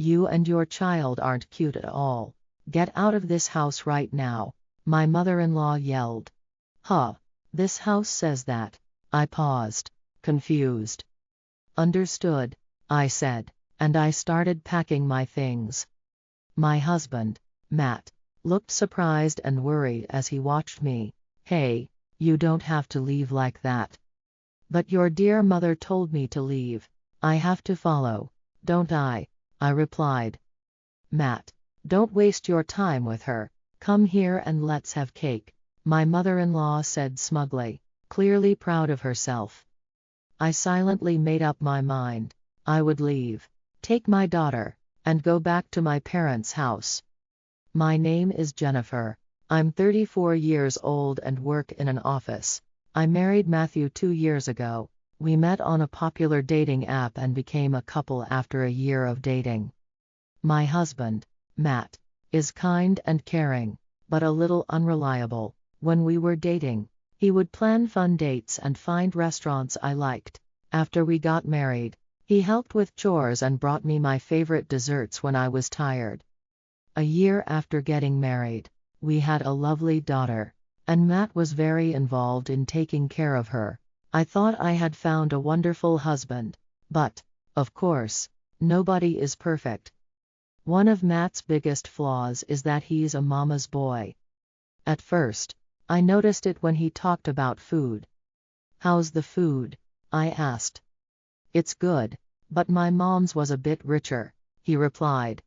You and your child aren't cute at all. Get out of this house right now, my mother-in-law yelled. Huh? This house says that. I paused, confused. Understood, I said, and I started packing my things. My husband, Matt, looked surprised and worried as he watched me. Hey, you don't have to leave like that. But your dear mother told me to leave. I have to follow, don't I? I replied. Matt, don't waste your time with her. Come here and let's have cake, my mother-in-law said smugly, clearly proud of herself. I silently made up my mind. I would leave, take my daughter, and go back to my parents' house. My name is Jennifer. I'm 34 years old and work in an office. I married Matthew 2 years ago. We met on a popular dating app and became a couple after a year of dating. My husband, Matt, is kind and caring, but a little unreliable. When we were dating, he would plan fun dates and find restaurants I liked. After we got married, he helped with chores and brought me my favorite desserts when I was tired. A year after getting married, we had a lovely daughter, and Matt was very involved in taking care of her. I thought I had found a wonderful husband, but, of course, nobody is perfect. One of Matt's biggest flaws is that he's a mama's boy. At first, I noticed it when he talked about food. How's the food? I asked. It's good, but my mom's was a bit richer, he replied.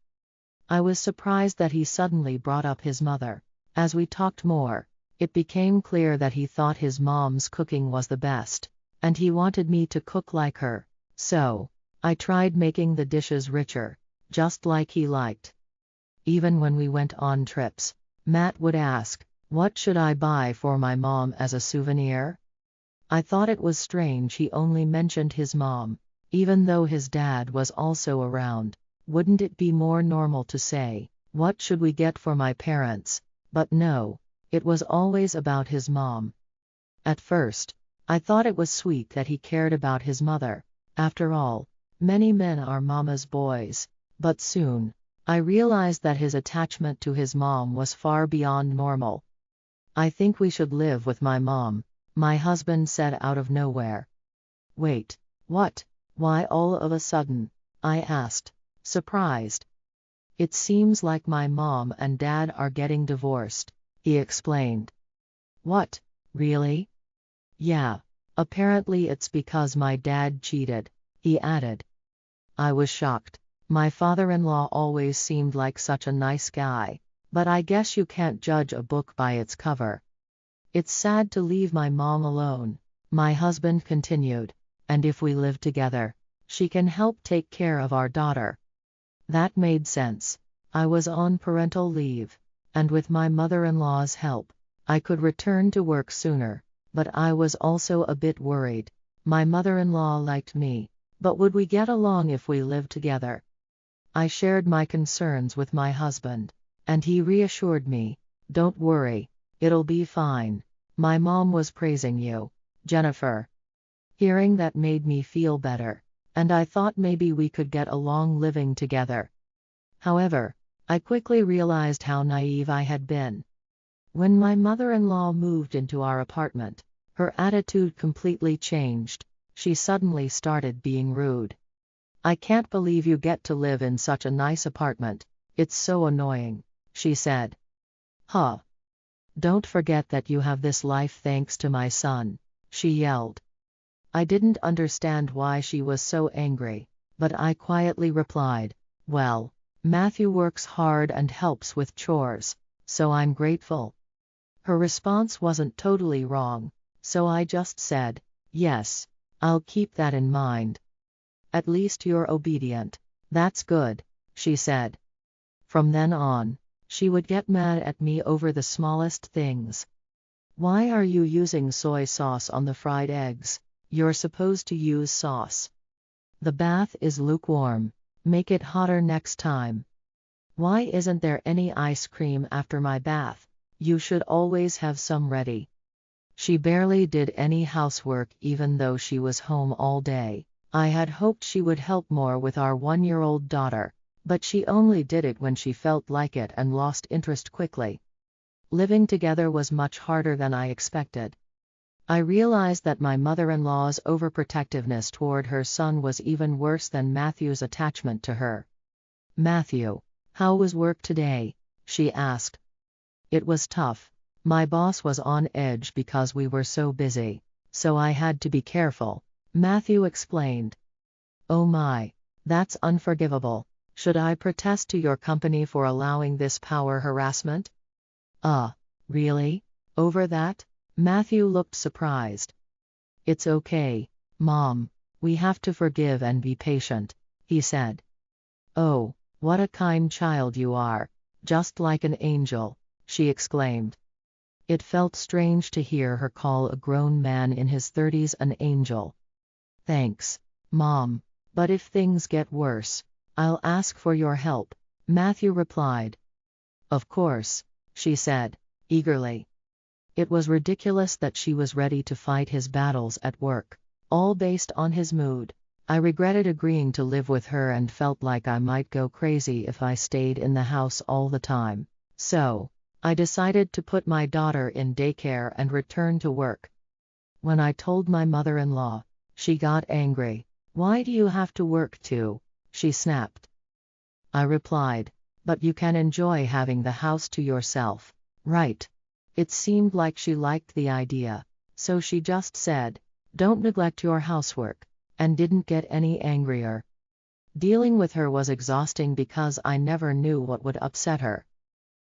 I was surprised that he suddenly brought up his mother. As we talked more, it became clear that he thought his mom's cooking was the best, and he wanted me to cook like her. So, I tried making the dishes richer, just like he liked. Even when we went on trips, Matt would ask, what should I buy for my mom as a souvenir? I thought it was strange he only mentioned his mom, even though his dad was also around. Wouldn't it be more normal to say, what should we get for my parents? But no, it was always about his mom. At first, I thought it was sweet that he cared about his mother. After all, many men are mama's boys. But soon, I realized that his attachment to his mom was far beyond normal. I think we should live with my mom, my husband said out of nowhere. Wait, what? Why all of a sudden? I asked, surprised. It seems like my mom and dad are getting divorced, he explained. What, really? Yeah, apparently it's because my dad cheated, he added. I was shocked. My father-in-law always seemed like such a nice guy, but I guess you can't judge a book by its cover. It's sad to leave my mom alone, my husband continued, and if we live together, she can help take care of our daughter. That made sense. I was on parental leave, and with my mother-in-law's help, I could return to work sooner, but I was also a bit worried. My mother-in-law liked me, but would we get along if we lived together? I shared my concerns with my husband, and he reassured me, don't worry, it'll be fine. My mom was praising you, Jennifer. Hearing that made me feel better, and I thought maybe we could get along living together. However, I quickly realized how naive I had been. When my mother-in-law moved into our apartment, her attitude completely changed. She suddenly started being rude. I can't believe you get to live in such a nice apartment, it's so annoying, she said. Huh? Don't forget that you have this life thanks to my son, she yelled. I didn't understand why she was so angry, but I quietly replied, well, Matthew works hard and helps with chores, so I'm grateful. Her response wasn't totally wrong, so I just said, yes, I'll keep that in mind. At least you're obedient. That's good, she said. From then on, she would get mad at me over the smallest things. Why are you using soy sauce on the fried eggs? You're supposed to use sauce. The bath is lukewarm. Make it hotter next time. Why isn't there any ice cream after my bath? You should always have some ready. She barely did any housework even though she was home all day. I had hoped she would help more with our 1-year-old daughter, But she only did it when she felt like it and lost interest quickly. Living together was much harder than I expected. I realized that my mother-in-law's overprotectiveness toward her son was even worse than Matthew's attachment to her. "Matthew, how was work today?" she asked. "It was tough. My boss was on edge because we were so busy, so I had to be careful," Matthew explained. "Oh my, that's unforgivable. Should I protest to your company for allowing this power harassment?" Really? Over that?" Matthew looked surprised. "It's okay, Mom. We have to forgive and be patient," he said. "Oh, what a kind child you are. Just like an angel," she exclaimed. It felt strange to hear her call a grown man in his 30s an angel. "Thanks, Mom. But if things get worse, I'll ask for your help," Matthew replied. "Of course," she said, eagerly. It was ridiculous that she was ready to fight his battles at work, all based on his mood. I regretted agreeing to live with her and felt like I might go crazy if I stayed in the house all the time. So, I decided to put my daughter in daycare and return to work. When I told my mother-in-law, she got angry. "Why do you have to work too?" she snapped. I replied, "But you can enjoy having the house to yourself, right?" It seemed like she liked the idea, so she just said, "Don't neglect your housework," and didn't get any angrier. Dealing with her was exhausting because I never knew what would upset her.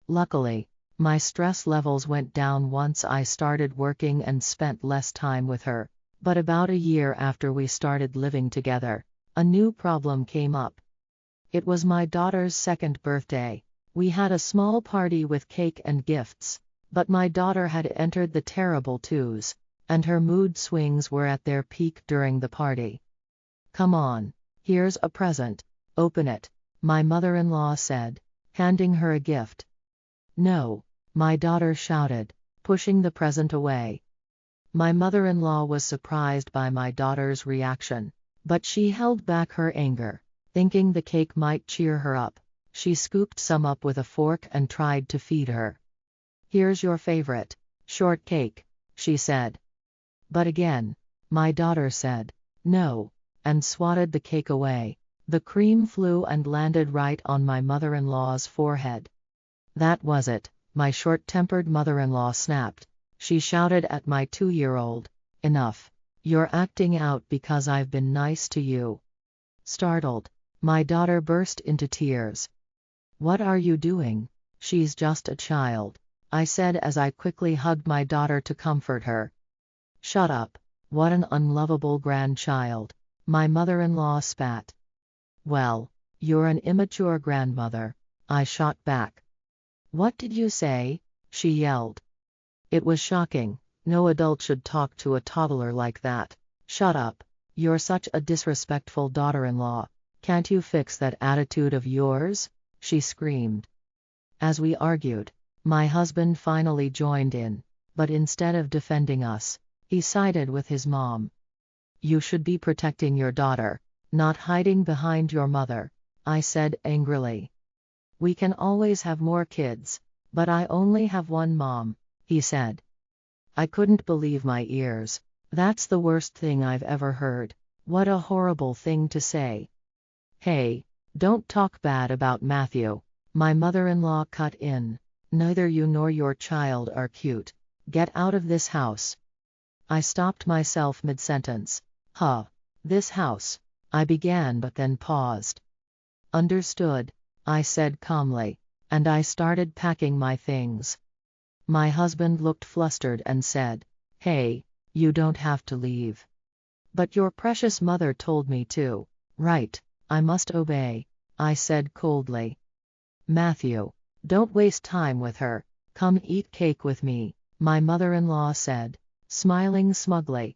Luckily, my stress levels went down once I started working and spent less time with her, but about a year after we started living together, a new problem came up. It was my daughter's second birthday. We had a small party with cake and gifts. But my daughter had entered the terrible twos, and her mood swings were at their peak during the party. "Come on, here's a present, open it," my mother-in-law said, handing her a gift. "No," my daughter shouted, pushing the present away. My mother-in-law was surprised by my daughter's reaction, but she held back her anger, thinking the cake might cheer her up. She scooped some up with a fork and tried to feed her. "Here's your favorite shortcake," she said. But again, my daughter said, "No," and swatted the cake away. The cream flew and landed right on my mother-in-law's forehead. "That was it," my short-tempered mother-in-law snapped. She shouted at my 2-year-old, "Enough. You're acting out because I've been nice to you." Startled, my daughter burst into tears. "What are you doing? She's just a child," I said as I quickly hugged my daughter to comfort her. "Shut up. What an unlovable grandchild," my mother-in-law spat. "Well, you're an immature grandmother," I shot back. "What did you say?" she yelled. It was shocking. No adult should talk to a toddler like that. "Shut up. You're such a disrespectful daughter-in-law. Can't you fix that attitude of yours?" she screamed. As we argued, my husband finally joined in, but instead of defending us, he sided with his mom. "You should be protecting your daughter, not hiding behind your mother," I said angrily. "We can always have more kids, but I only have one mom," he said. I couldn't believe my ears. That's the worst thing I've ever heard. What a horrible thing to say. "Hey, don't talk bad about Matthew," my mother-in-law cut in. "Neither you nor your child are cute. Get out of this house." I stopped myself mid-sentence. This house," I began but then paused. "Understood," I said calmly, and I started packing my things. My husband looked flustered and said, "Hey, you don't have to leave." "But your precious mother told me to." "Right, I must obey," I said coldly. "Matthew, don't waste time with her. Come eat cake with me," my mother-in-law said, smiling smugly.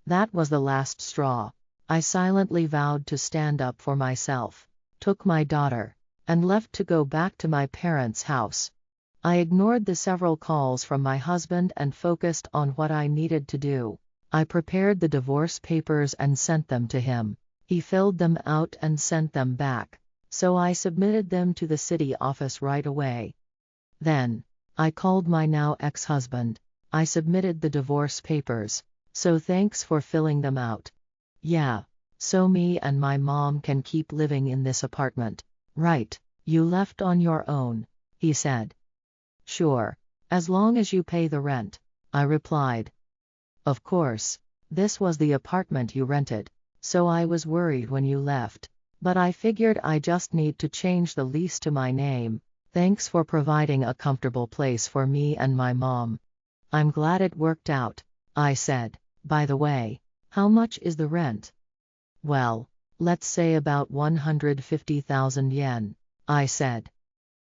That was the last straw. I silently vowed to stand up for myself, took my daughter, and left to go back to my parents' house. I ignored the several calls from my husband and focused on what I needed to do. I prepared the divorce papers and sent them to him. He filled them out and sent them back. so I submitted them to the city office right away. Then, I called my now ex-husband. I submitted the divorce papers, so thanks for filling them out. Yeah, so me and my mom can keep living in this apartment. Right, you left on your own, he said. Sure, as long as you pay the rent, I replied. Of course, this was the apartment you rented, so I was worried when you left, but I figured I just need to change the lease to my name. Thanks for providing a comfortable place for me and my mom. I'm glad it worked out, I said. By the way, how much is the rent? Well, let's say about 150,000 yen, I said.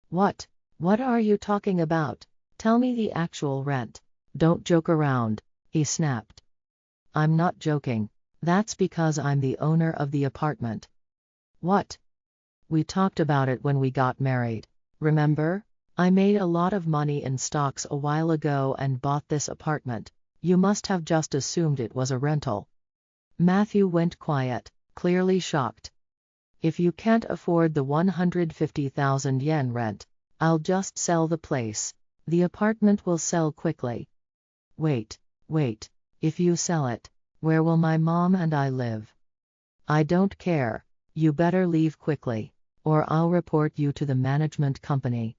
What? What are you talking about? Tell me the actual rent. Don't joke around, he snapped. I'm not joking. That's because I'm the owner of the apartment. What? We talked about it when we got married. Remember? I made a lot of money in stocks a while ago and bought this apartment. You must have just assumed it was a rental. Matthew went quiet, clearly shocked. If you can't afford the 150,000 yen rent, I'll just sell the place. The apartment will sell quickly. Wait. If you sell it, where will my mom and I live? I don't care. You better leave quickly, or I'll report you to the management company.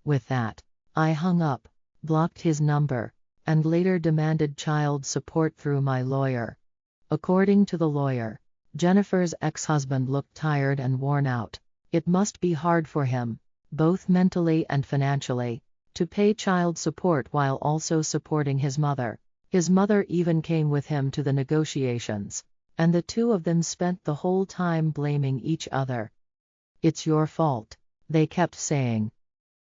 With that, I hung up, blocked his number, and later demanded child support through my lawyer. According to the lawyer, Jennifer's ex-husband looked tired and worn out. It must be hard for him, both mentally and financially, to pay child support while also supporting his mother. His mother even came with him to the negotiations, and the two of them spent the whole time blaming each other. It's your fault, they kept saying.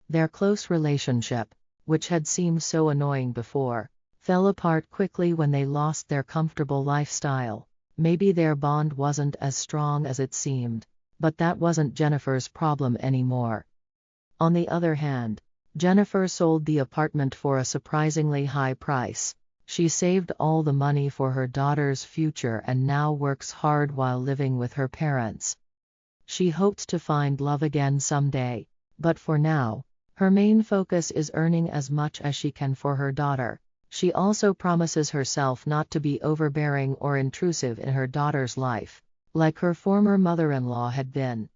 Their close relationship, which had seemed so annoying before, fell apart quickly when they lost their comfortable lifestyle. Maybe their bond wasn't as strong as it seemed, but that wasn't Jennifer's problem anymore. On the other hand, Jennifer sold the apartment for a surprisingly high price. She saved all the money for her daughter's future and now works hard while living with her parents. She hopes to find love again someday, but for now, her main focus is earning as much as she can for her daughter. She also promises herself not to be overbearing or intrusive in her daughter's life, like her former mother-in-law had been.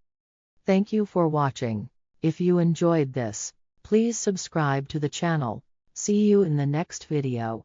Thank you for watching. If you enjoyed this, please subscribe to the channel. See you in the next video.